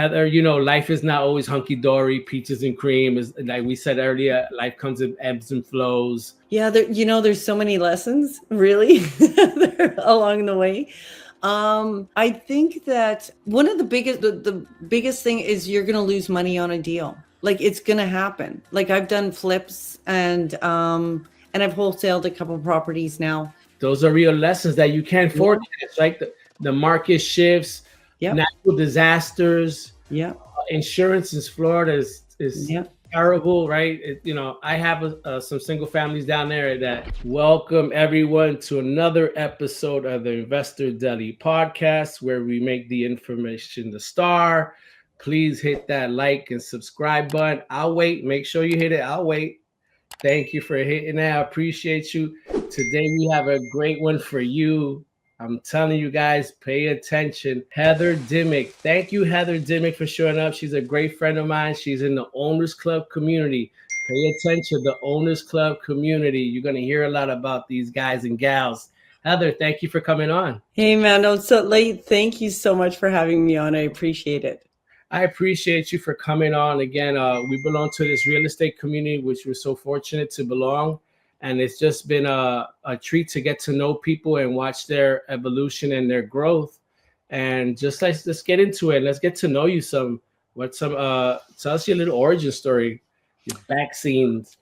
Heather, life is not always hunky dory, peaches and cream. Is like we said earlier, life comes in ebbs and flows. Yeah, there's so many lessons really along the way. I think that one of the biggest thing is you're going to lose money on a deal. Like it's going to happen. Like I've done flips and I've wholesaled a couple properties now. Those are real lessons that you can't Yeah. forecast. Like the market shifts, Yep. natural disasters, Yeah. insurance in Florida is Yeah. terrible, right? I have some single families down there that welcome everyone to another episode of the Investor Deli podcast, where we make the information the star. Please hit that like and subscribe button. I'll wait. Make sure you hit it. I'll wait. Thank you for hitting that. I appreciate you. Today we have a great one for you. I'm telling you guys, pay attention. Heather Dimmick. Thank you, Heather Dimmick, for showing up. She's a great friend of mine. She's in the Owners Club community. Pay attention, the Owners Club community. You're going to hear a lot about these guys and gals. Heather, thank you for coming on. Hey, man, I'm so late. Thank you so much for having me on. I appreciate it. I appreciate you for coming on again. We belong to this real estate community, which we're so fortunate to belong. And it's just been a treat to get to know people and watch their evolution and their growth. And just let's get into it. Let's get to know you some. Tell us your little origin story, your back scenes.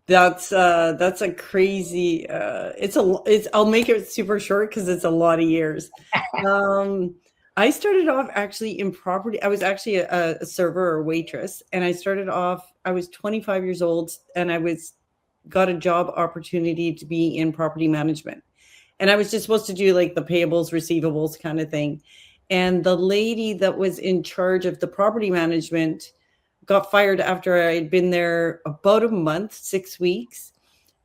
That's a crazy. I'll make it super short because it's a lot of years. I started off actually in property. I was actually a server or waitress, and I started off. I was 25 years old, and got a job opportunity to be in property management, and I was just supposed to do like the payables, receivables kind of thing. And the lady that was in charge of the property management got fired after I had been there about a month, 6 weeks.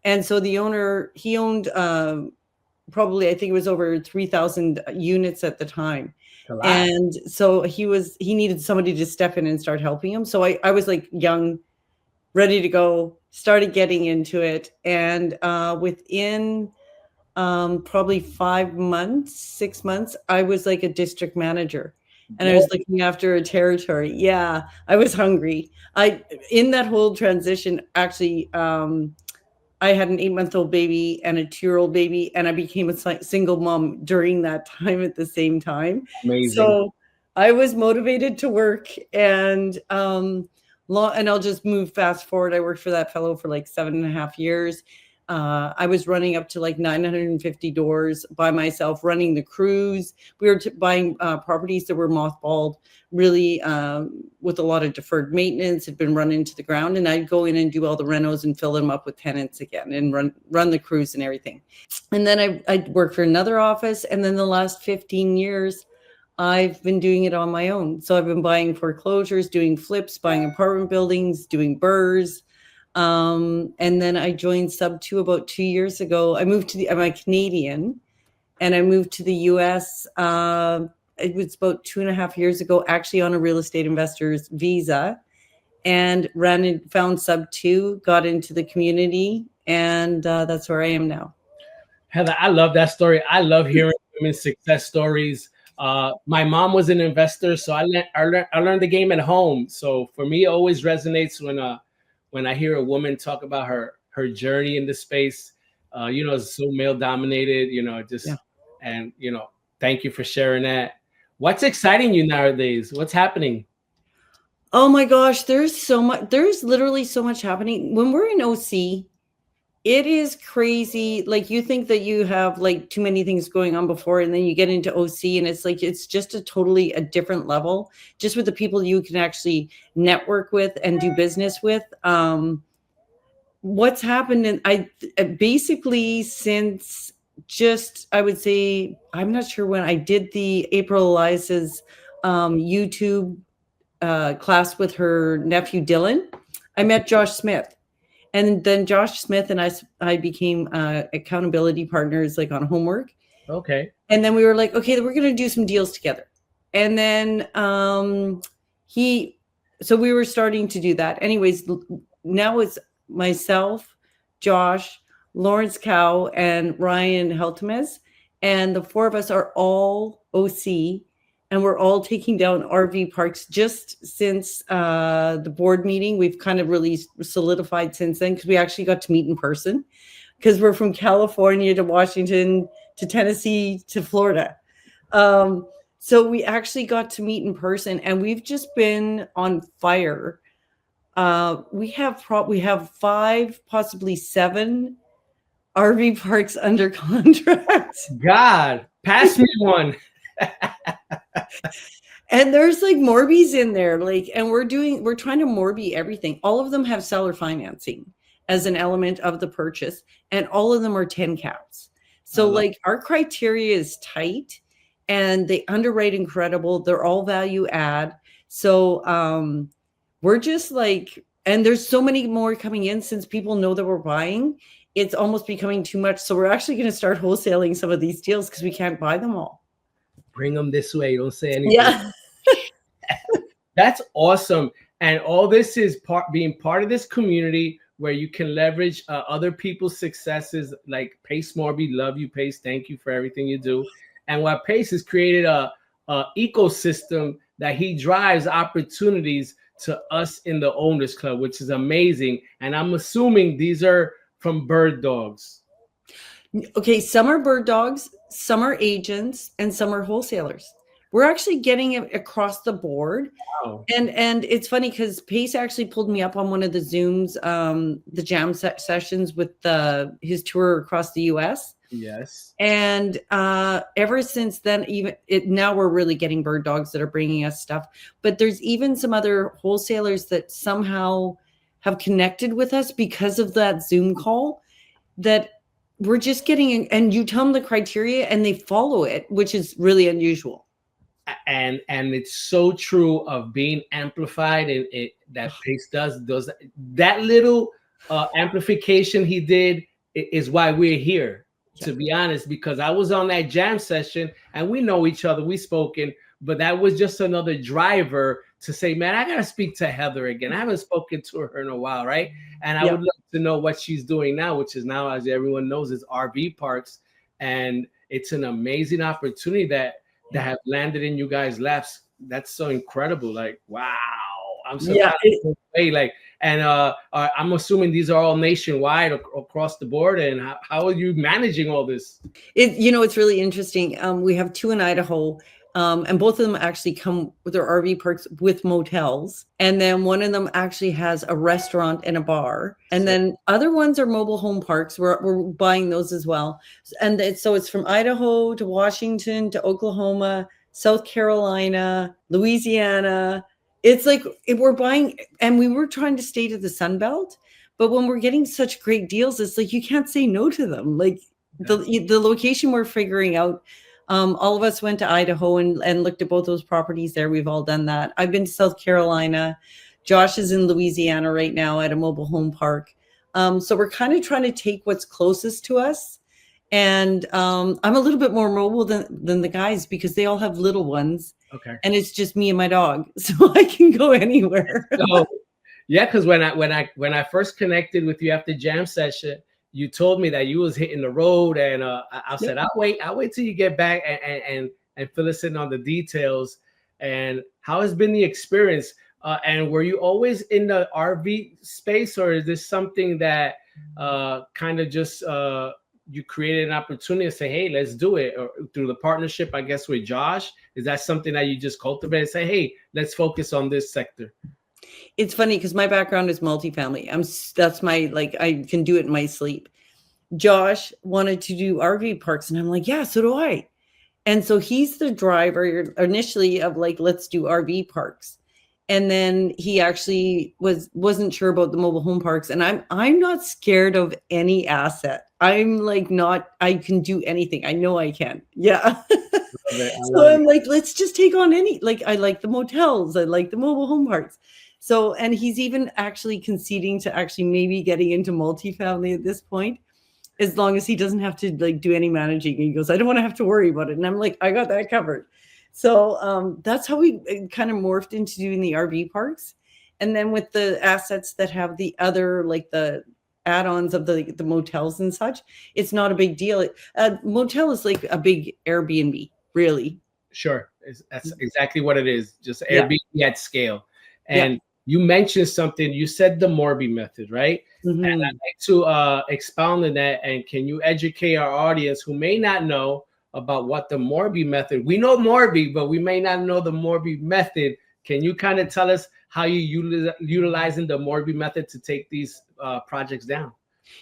And so the owner, he owned probably, I think it was over 3,000 units at the time. And so he needed somebody to step in and start helping him. So I was like young, ready to go, started getting into it. And within probably 5 months, 6 months, I was like a district manager. And I was looking after a territory. Yeah, I was hungry. In that whole transition, actually, I had an 8-month-old baby and a 2-year-old baby, and I became a single mom during that time at the same time. Amazing. So I was motivated to work, and I'll just move fast forward. I worked for that fellow for like 7.5 years. I was running up to like 950 doors by myself, running the crews. We were buying properties that were mothballed, really with a lot of deferred maintenance, had been run into the ground. And I'd go in and do all the renos and fill them up with tenants again and run the crews and everything. And then I worked for another office. And then the last 15 years, I've been doing it on my own. So I've been buying foreclosures, doing flips, buying apartment buildings, doing burrs. And then I joined Sub 2 about 2 years ago. I'm a Canadian, and I moved to the US. It was about 2.5 years ago, actually on a real estate investor's visa, and found Sub 2, got into the community, and that's where I am now. Heather, I love that story. I love hearing women's success stories. My mom was an investor, so I learned the game at home. So for me, it always resonates when I hear a woman talk about her journey in this space. It's so male dominated, and thank you for sharing that. What's exciting you nowadays? What's happening? Oh my gosh, there's literally so much happening. When we're in OC, it is crazy. Like you think that you have like too many things going on before, and then you get into OC and it's like, it's just a different level, just with the people you can actually network with and do business with. What's happened, and I basically since I would say, I'm not sure when I did the April Eliza's YouTube class with her nephew Dylan, I met Josh Smith. And then Josh Smith and I became accountability partners, like on homework. Okay. And then we were like, okay, we're going to do some deals together. And then so we were starting to do that. Anyways, now it's myself, Josh, Lawrence Cow, and Ryan Heltemes. And the four of us are all OC. and we're all taking down RV parks just since the board meeting. We've kind of really solidified since then, because we actually got to meet in person, because we're from California to Washington to Tennessee to Florida. So we actually got to meet in person, and we've just been on fire. We have 5, possibly 7 RV parks under contract. God, pass me one. And there's like Morbies in there, like, and we're trying to Morby everything. All of them have seller financing as an element of the purchase, and all of them are 10 caps. So like our criteria is tight, and they underwrite incredible. They're all value add. So we're just like, and there's so many more coming in since people know that we're buying. It's almost becoming too much. So we're actually going to start wholesaling some of these deals because we can't buy them all. Bring them this way. Don't say anything. Yeah. That's awesome. And all this is being part of this community where you can leverage other people's successes. Like Pace Morby, love you, Pace. Thank you for everything you do. And what Pace has created a ecosystem that he drives opportunities to us in the Owners Club, which is amazing. And I'm assuming these are from bird dogs. Okay, some are bird dogs, some are agents, and some are wholesalers. We're actually getting it across the board. Wow. And it's funny because Pace actually pulled me up on one of the Zooms, the jam sessions with his tour across the US. Yes. And ever since then, now we're really getting bird dogs that are bringing us stuff. But there's even some other wholesalers that somehow have connected with us because of that Zoom call, that we're just getting, and you tell them the criteria and they follow it, which is really unusual. And it's so true of being amplified, and that Pace does that little amplification he did is why we're here. Yeah. To be honest, because I was on that jam session and we know each other, we've spoken, but that was just another driver to say, man, I gotta speak to Heather again. I haven't spoken to her in a while, right? And I would love to know what she's doing now, which is now, as everyone knows, is RV parks, and it's an amazing opportunity that have landed in you guys' laps. That's so incredible. Like, wow. I'm so like, and I'm assuming these are all nationwide across the board. And how are you managing all this? It's really interesting. We have 2 in Idaho, and both of them actually come with their RV parks with motels. And then one of them actually has a restaurant and a bar. And then other ones are mobile home parks. We're buying those as well. And so it's from Idaho to Washington to Oklahoma, South Carolina, Louisiana. It's like we're buying, and we were trying to stay to the Sun Belt, but when we're getting such great deals, it's like you can't say no to them. Like the location we're figuring out. All of us went to Idaho and looked at both those properties there. We've all done that. I've been to South Carolina. Josh is in Louisiana right now at a mobile home park. So we're kind of trying to take what's closest to us. And I'm a little bit more mobile than the guys because they all have little ones. Okay. And it's just me and my dog, so I can go anywhere. So, yeah, because when I first connected with you after jam session, you told me that you was hitting the road, and I said, I'll wait till you get back and fill us in on the details. And how has been the experience? And were you always in the RV space, or is this something that kind of just you created an opportunity to say, hey, let's do it, or through the partnership, I guess, with Josh? Is that something that you just cultivate and say, hey, let's focus on this sector? It's funny because my background is multifamily. That's my, like, I can do it in my sleep. Josh wanted to do RV parks, and I'm like, yeah, so do I. And so he's the driver initially of like, let's do RV parks. And then he actually wasn't sure about the mobile home parks. And I'm not scared of any asset. I'm like, I can do anything. I know I can. Yeah. So I'm like, let's just take on like, I like the motels. I like the mobile home parks. So, and he's even actually conceding to actually maybe getting into multifamily at this point, as long as he doesn't have to like do any managing. And he goes, I don't want to have to worry about it. And I'm like, I got that covered. So that's how we kind of morphed into doing the RV parks. And then with the assets that have the other, like the add-ons of the motels and such, it's not a big deal. Motel is like a big Airbnb, really. Sure. That's exactly what it is. Just Yeah. Airbnb at scale. Yeah. And you mentioned something. You said the Morby method, right? And I'd Hmm. like to expound on that. And can you educate our audience who may not know about what the Morby method? We know Morby, but we may not know the Morby method. Can you kind of tell us how you utilizing the Morby method to take these projects down?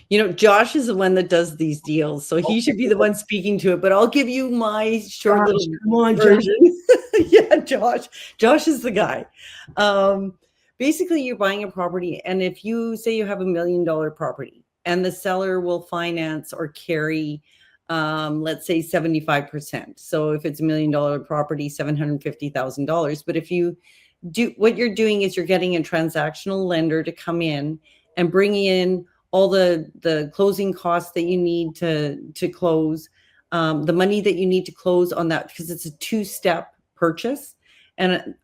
You know, Josh is the one that does these deals, so he should be the one speaking to it. But I'll give you my short Josh, little come on, Josh. version. Yeah, Josh. Josh is the guy. Um, Basically, you're buying a property, and if you say you have $1 million property, and the seller will finance or carry, let's say 75%. So if it's $1 million property, $750,000. But if you do, what you're doing is you're getting a transactional lender to come in and bring in all the closing costs that you need to close, the money that you need to close on that, because it's a two-step purchase. And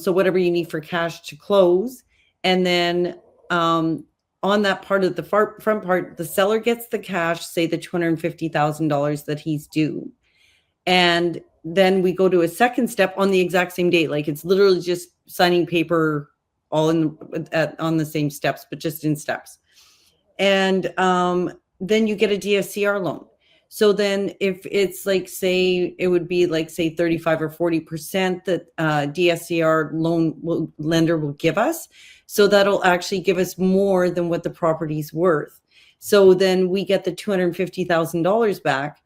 so whatever you need for cash to close, and then on that part of the front part, the seller gets the cash, say the $250,000 that he's due, and then we go to a second step on the exact same day. Like it's literally just signing paper all on the same steps, but just in steps. And then you get a DSCR loan. So then if it's like, say, it would be like, say, 35 or 40% that DSCR lender will give us. So that'll actually give us more than what the property's worth. So then we get the $250,000 back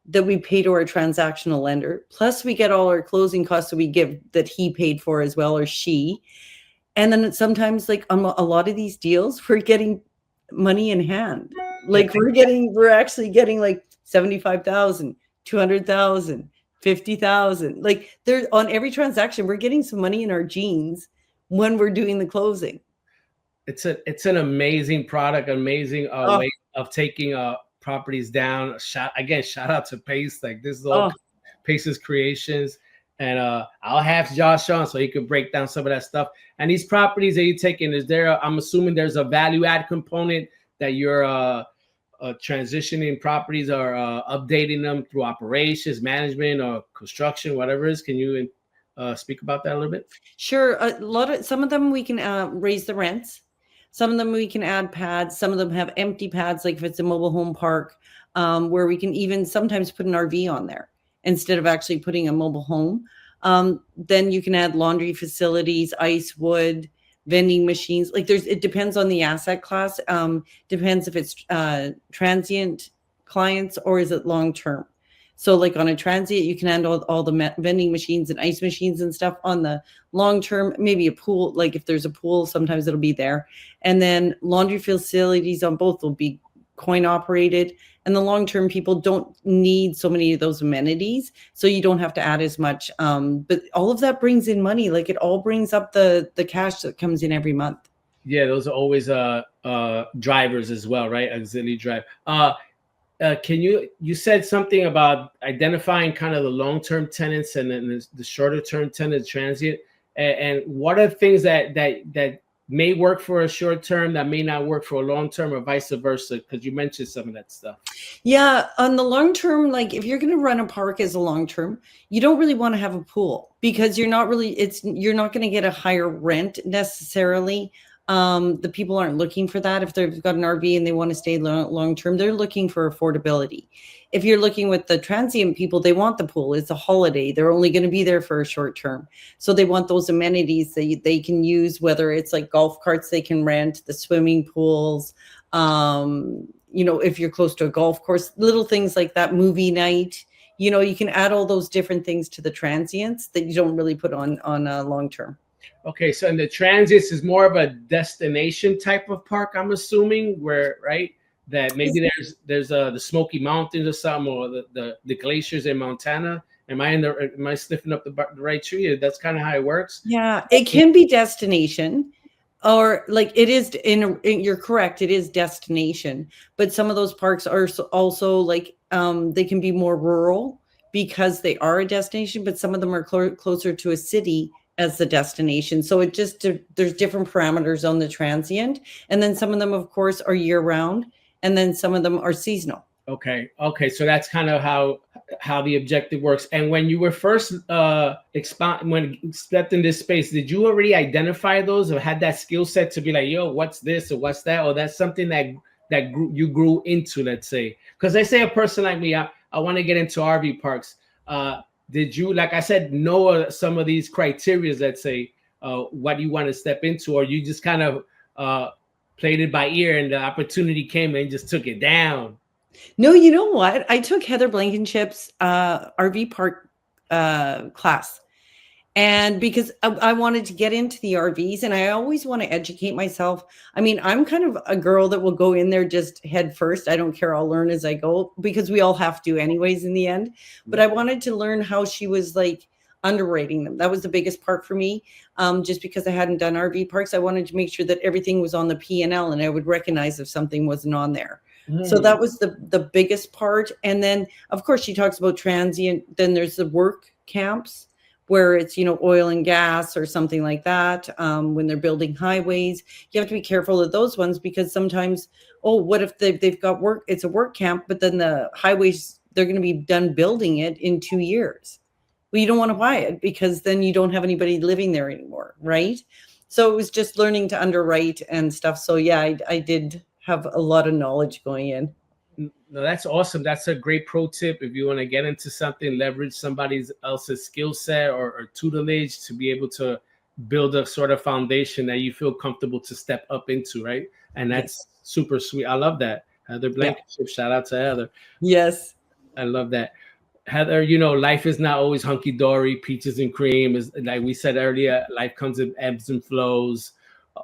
that we pay to our transactional lender. Plus we get all our closing costs that we give that he paid for as well, or she. And then sometimes, like on a lot of these deals, we're getting money in hand. Like we're actually getting like 75,000, 200,000, 50,000. Like there's on every transaction, we're getting some money in our jeans when we're doing the closing. It's an amazing product, amazing way of taking properties down. Shout out to Pace. Like this is all Pace's creations. And I'll have Josh on so he could break down some of that stuff. And these properties that you're taking, I'm assuming there's a value add component that you're transitioning properties or updating them through operations, management, or construction, whatever it is. Can you speak about that a little bit? Sure. Some of them we can raise the rents. Some of them we can add pads. Some of them have empty pads, like if it's a mobile home park, where we can even sometimes put an RV on there instead of actually putting a mobile home. Then you can add laundry facilities, ice, wood, vending machines. Like it depends on the asset class. Depends if it's transient clients or is it long-term. So like on a transient, you can handle all the vending machines and ice machines and stuff. On the long term, maybe a pool, like if there's a pool, sometimes it'll be there. And then laundry facilities on both will be coin operated. And the long term people don't need so many of those amenities. So you don't have to add as much. But all of that brings in money. Like it all brings up the cash that comes in every month. Yeah, those are always drivers as well, right? Auxiliary drive. Can you said something about identifying kind of the long-term tenants and then the shorter-term tenant transient, and what are things that may work for a short term that may not work for a long term, or vice versa? Because you mentioned some of that stuff. Yeah, on the long term, like if you're going to run a park as a long term, you don't really want to have a pool because you're not going to get a higher rent necessarily. The people aren't looking for that. If they've got an RV and they want to stay long term, they're looking for affordability. If you're looking with the transient people, they want the pool. It's a holiday. They're only going to be there for a short term. So they want those amenities that they can use, whether it's like golf carts they can rent, the swimming pools, if you're close to a golf course, little things like that, movie night, you can add all those different things to the transients that you don't really put on a long term. Okay, so in the transients is more of a destination type of park, I'm assuming, where that maybe there's the Smoky Mountains or something, or the glaciers in Montana. Am I sniffing up the right tree? That's kind of how it works. Yeah, it can be destination, or like it is you're correct, it is destination, but some of those parks are also like they can be more rural because they are a destination, but some of them are closer to a city as the destination. So there's different parameters on the transient, and then some of them of course are year round, and then some of them are seasonal. Okay, so that's kind of how the objective works. And when you were first expand when you stepped in this space, did you already identify those or had that skill set to be like, yo, what's this or what's that, or that's something you grew into, let's say? Because they say a person like me, I want to get into RV parks. Did you, like I said, know some of these criterias, let's say, what you want to step into, or you just kind of played it by ear and the opportunity came and just took it down? No, you know what? I took Heather Blankenship's RV park class. And because I wanted to get into the RVs and I always want to educate myself. I mean, I'm kind of a girl that will go in there just head first. I don't care. I'll learn as I go because we all have to anyways in the end. But I wanted to learn how she was like underwriting them. That was the biggest part for me. Just because I hadn't done RV parks, I wanted to make sure that everything was on the P&L and I would recognize if something wasn't on there. So that was the biggest part. And then, of course, she talks about transient. Then there's the work camps where it's, oil and gas or something like that. When they're building highways, you have to be careful of those ones because sometimes, what if they've got work? It's a work camp, but then the highways, they're going to be done building it in 2 years. Well, you don't want to buy it because then you don't have anybody living there anymore, right? So it was just learning to underwrite and stuff. So yeah, I did have a lot of knowledge going in. No, that's awesome. That's a great pro tip. If you want to get into something, leverage somebody else's skill set or tutelage to be able to build a sort of foundation that you feel comfortable to step up into, right? And that's super sweet. I love that. Heather Blankenship, shout out to Heather. Yes. I love that. Heather, life is not always hunky dory, peaches and cream. Is like we said earlier, life comes in ebbs and flows.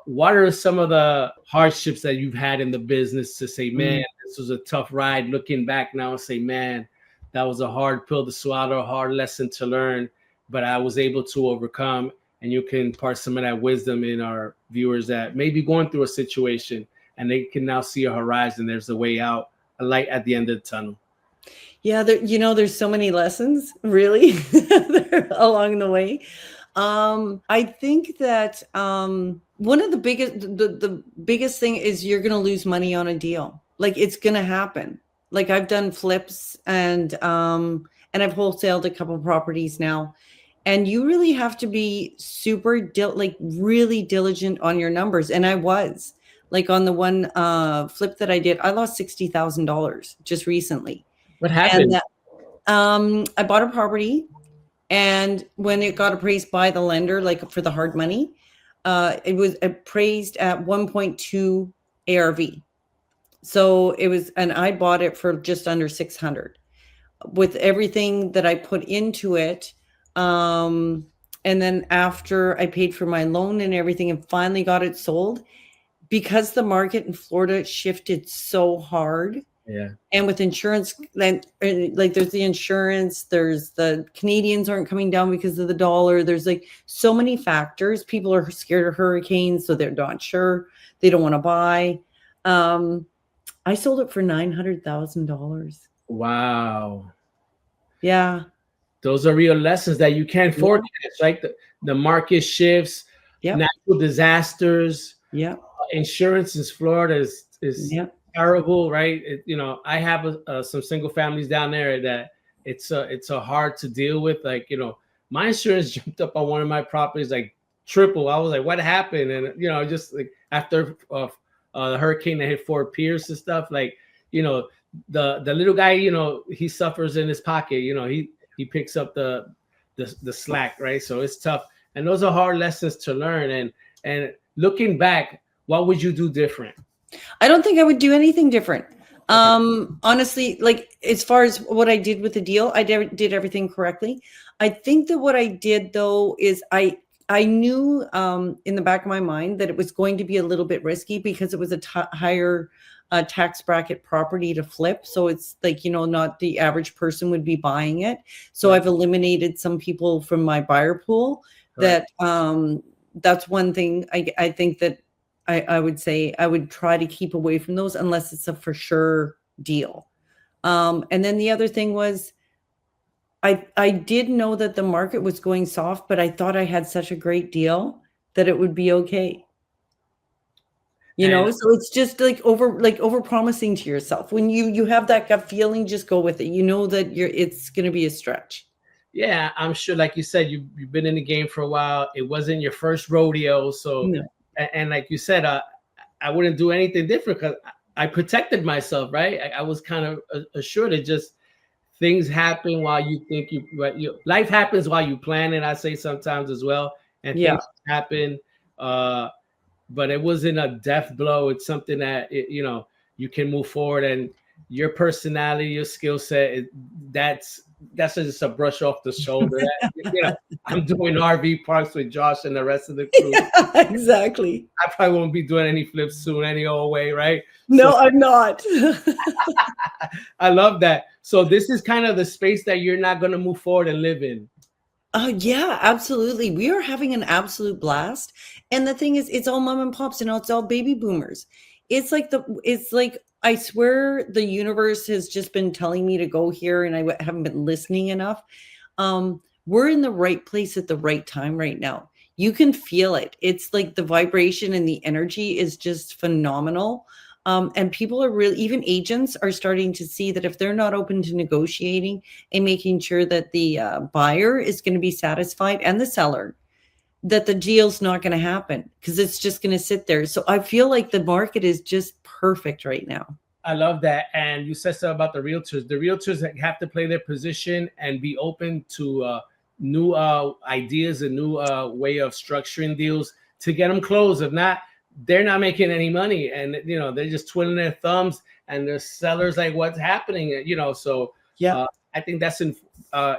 What are some of the hardships that you've had in the business to say, man, this was a tough ride? Looking back now, say, man, that was a hard pill to swallow, a hard lesson to learn, but I was able to overcome. And you can impart some of that wisdom in our viewers that may be going through a situation and they can now see a horizon. There's a way out, a light at the end of the tunnel. Yeah, there's so many lessons really along the way. I think that one of the biggest thing is you're going to lose money on a deal. Like it's going to happen. Like I've done flips and I've wholesaled a couple of properties now, and you really have to be really diligent on your numbers. And I was like on the one flip that I did, I lost $60,000 just recently. What happened? And I bought a property. And when it got appraised by the lender, like for the hard money, it was appraised at 1.2 ARV. So it was, and I bought it for just under 600 with everything that I put into it. And then after I paid for my loan and everything and finally got it sold, because the market in Florida shifted so hard. Yeah. And with insurance, like there's the insurance, there's the Canadians aren't coming down because of the dollar. There's like so many factors. People are scared of hurricanes, so they're not sure. They don't want to buy. I sold it for $900,000. Wow. Yeah. Those are real lessons that you can't forecast, right? The market shifts, natural disasters. Yeah. Insurance in Florida is terrible, right? I have some single families down there that it's a hard to deal with. Like, my insurance jumped up on one of my properties like triple. I was like, what happened? And just like after the hurricane that hit Fort Pierce and stuff, like, the little guy, he suffers in his pocket. He picks up the slack, right? So it's tough, and those are hard lessons to learn. And looking back, what would you do different? I don't think I would do anything different. Honestly, like as far as what I did with the deal, I did everything correctly. I think that what I did though is I knew in the back of my mind that it was going to be a little bit risky because it was a higher tax bracket property to flip. So it's like, not the average person would be buying it. So I've eliminated some people from my buyer pool. That that's one thing I think that I would say I would try to keep away from those unless it's a for sure deal. And then the other thing was I did know that the market was going soft, but I thought I had such a great deal that it would be okay. And So it's just over promising to yourself. When you have that gut feeling, just go with it. You know that it's going to be a stretch. yeah, I'm sure, like you said, you've been in the game for a while. It wasn't your first rodeo, so No. and like you said, I wouldn't do anything different because I protected myself, right? I was kind of assured it just things happen while you think life happens while you plan it. I say sometimes as well, and Yeah. things happen. Uh, but it wasn't a death blow. It's something that you can move forward, and your personality, your skill set, that's just a brush off the shoulder. I'm doing RV parks with Josh and the rest of the crew. Yeah, exactly. I probably won't be doing any flips soon, any old way, right? So No, I'm not. I love that. So this is kind of the space that you're not going to move forward and live in. Yeah, absolutely. We are having an absolute blast. And the thing is, it's all mom and pops, it's all baby boomers. It's like, I swear the universe has just been telling me to go here and I haven't been listening enough. We're in the right place at the right time right now. You can feel it. It's like the vibration and the energy is just phenomenal. And people are really, even agents are starting to see that if they're not open to negotiating and making sure that the buyer is going to be satisfied and the seller, that the deal's not going to happen because it's just going to sit there. So I feel like the market is just perfect right now. I love that. And you said something about the realtors. The realtors have to play their position and be open to new ideas, a new way of structuring deals to get them closed. If not, they're not making any money, and they're just twiddling their thumbs. And the sellers like, what's happening? So Yeah. I think that's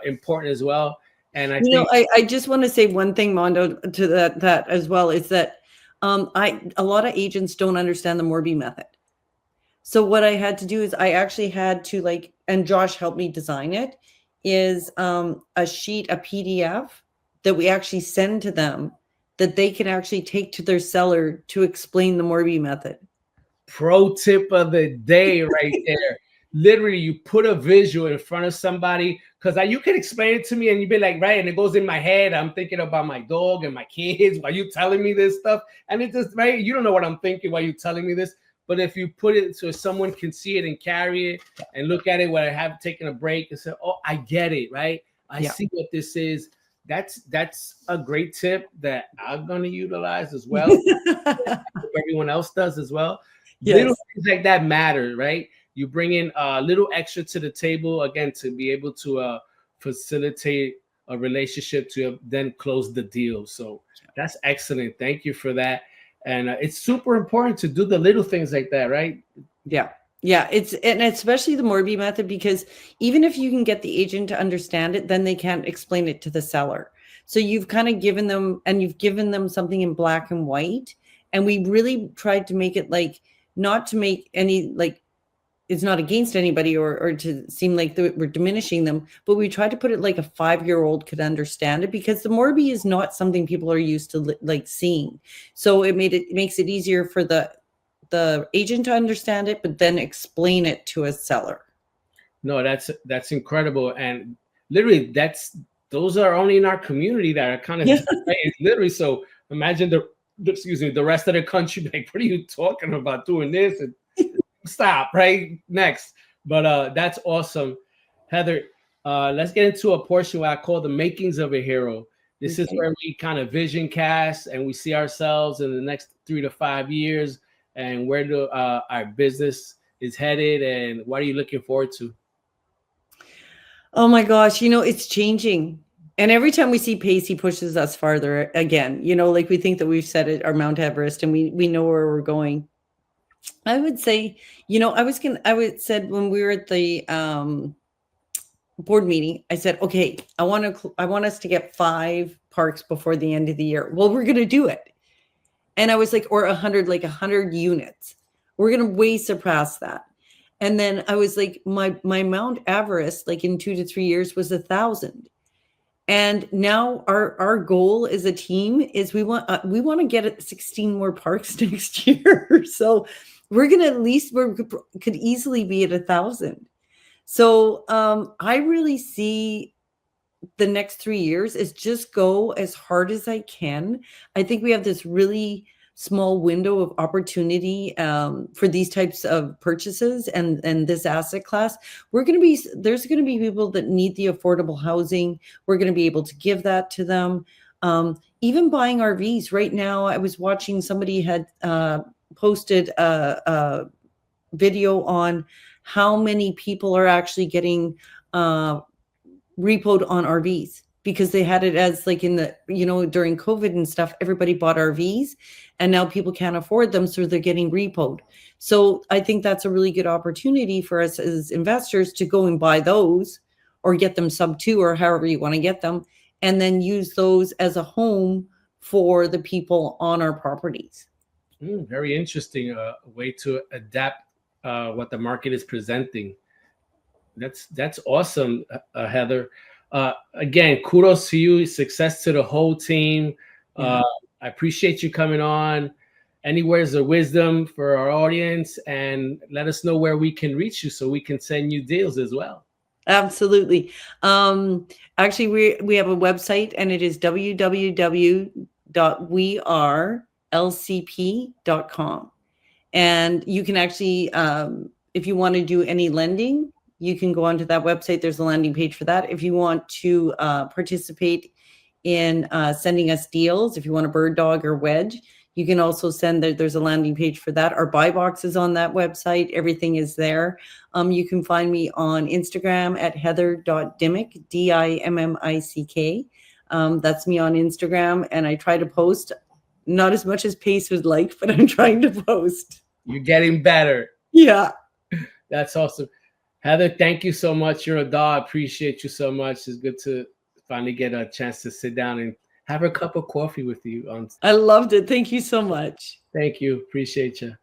important as well. And I think I just want to say one thing, Mondo, to that as well, is that a lot of agents don't understand the Morby method. So what I had to do is I actually had to and Josh helped me design it, is a sheet, a PDF that we actually send to them that they can actually take to their seller to explain the Morby method. pro tip of the day right there. Literally, you put a visual in front of somebody because you can explain it to me and you'd be like, right, and it goes in my head. I'm thinking about my dog and my kids while you telling me this stuff. And it's just, right, you don't know what I'm thinking while you're telling me this. But if you put it so someone can see it and carry it and look at it when I have taken a break and say, oh, I get it, right? I see what this is. That's a great tip that I'm going to utilize as well. Everyone else does as well. Yes. Little things like that matter, right? You bring in a little extra to the table, again, to be able to facilitate a relationship to then close the deal. So that's excellent. Thank you for that. And it's super important to do the little things like that, right? Yeah. And especially the Morby method, because even if you can get the agent to understand it, then they can't explain it to the seller. So you've kind of given them something in black and white. And we really tried to make it not to make any it's not against anybody or to seem like we're diminishing them, but we tried to put it like a 5-year-old could understand it, because the Morby is not something people are used to seeing. So it makes it easier for the agent to understand it, but then explain it to a seller. No, that's incredible. And literally those are only in our community that are kind of literally. So imagine the rest of the country, like, what are you talking about doing this? And stop, right? Next. But that's awesome. Heather, let's get into a portion where I call the makings of a hero. This is where we kind of vision cast and we see ourselves in the next 3 to 5 years and where our business is headed and what are you looking forward to? Oh my gosh, it's changing. And every time we see pace, he pushes us farther again. We think that we've set it our Mount Everest and we know where we're going. I would say, said when we were at the board meeting, I said, okay, I want us to get 5 parks before the end of the year. Well, we're going to do it. And I was like, or 100 units. We're going to way surpass that. And then I was like, my Mount Everest, in 2 to 3 years, was 1,000. And now our goal as a team is we want to get 16 more parks next year. So we're going to could easily be at 1,000. So I really see the next 3 years is just go as hard as I can. I think we have this really small window of opportunity for these types of purchases and this asset class, there's going to be people that need the affordable housing. We're going to be able to give that to them. Even buying RVs right now, I was watching, somebody had posted a video on how many people are actually getting repoed on RVs, because they had it as like in the, during COVID and stuff, everybody bought RVs and now people can't afford them. So they're getting repoed. So I think that's a really good opportunity for us as investors to go and buy those, or get them sub 2, or however you want to get them, and then use those as a home for the people on our properties. Very interesting. A way to adapt what the market is presenting. That's awesome, Heather. Again, kudos to you. Success to the whole team. Yeah. I appreciate you coming on. Any words of wisdom for our audience, and let us know where we can reach you so we can send you deals as well. Absolutely. Actually, we have a website, and it is www.wearelcp.com. And you can actually, if you want to do any lending, you can go onto that website. There's a landing page for that. If you want to participate in sending us deals, if you want a bird dog or wedge, you can also there's a landing page for that. Our buy box is on that website. Everything is there. You can find me on Instagram at heather.dimmick, Dimmick. That's me on Instagram. And I try to post, not as much as Pace would like, but I'm trying to post. You're getting better. Yeah. That's awesome. Heather, thank you so much. You're a doll. I appreciate you so much. It's good to finally get a chance to sit down and have a cup of coffee with you. I loved it. Thank you so much. Thank you. Appreciate you.